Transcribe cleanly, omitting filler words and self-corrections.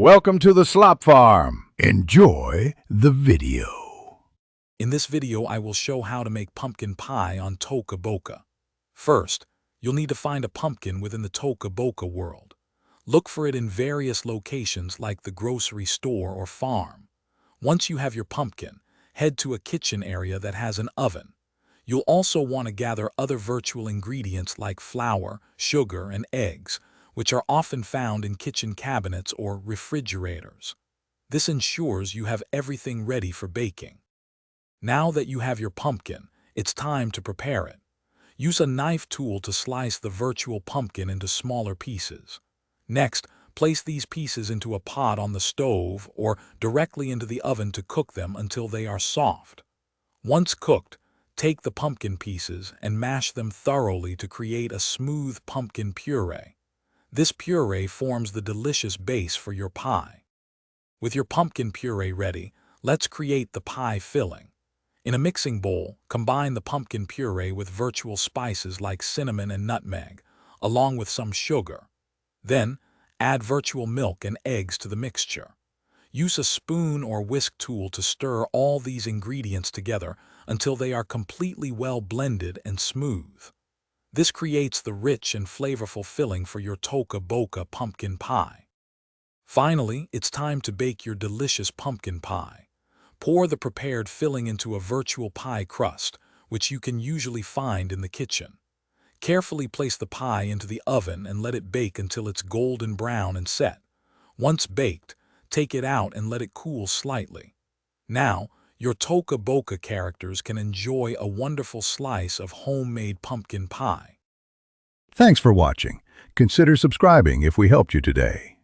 Welcome to the Slop Farm. Enjoy the video. In this video, I will show how to make pumpkin pie on Toca Boca. First, you'll need to find a pumpkin within the Toca Boca world. Look for it in various locations like the grocery store or farm. Once you have your pumpkin, head to a kitchen area that has an oven. You'll also want to gather other virtual ingredients like flour, sugar, and eggs, which are often found in kitchen cabinets or refrigerators. This ensures you have everything ready for baking. Now that you have your pumpkin, it's time to prepare it. Use a knife tool to slice the virtual pumpkin into smaller pieces. Next, place these pieces into a pot on the stove or directly into the oven to cook them until they are soft. Once cooked, take the pumpkin pieces and mash them thoroughly to create a smooth pumpkin puree. This puree forms the delicious base for your pie. With your pumpkin puree ready, let's create the pie filling. In a mixing bowl, combine the pumpkin puree with virtual spices like cinnamon and nutmeg, along with some sugar. Then, add virtual milk and eggs to the mixture. Use a spoon or whisk tool to stir all these ingredients together until they are completely well blended and smooth. This creates the rich and flavorful filling for your Toca Boca pumpkin pie. Finally, it's time to bake your delicious pumpkin pie. Pour the prepared filling into a virtual pie crust, which you can usually find in the kitchen. Carefully place the pie into the oven and let it bake until it's golden brown and set. Once baked, take it out and let it cool slightly. Now, your Toca Boca characters can enjoy a wonderful slice of homemade pumpkin pie. Thanks for watching. Consider subscribing if we helped you today.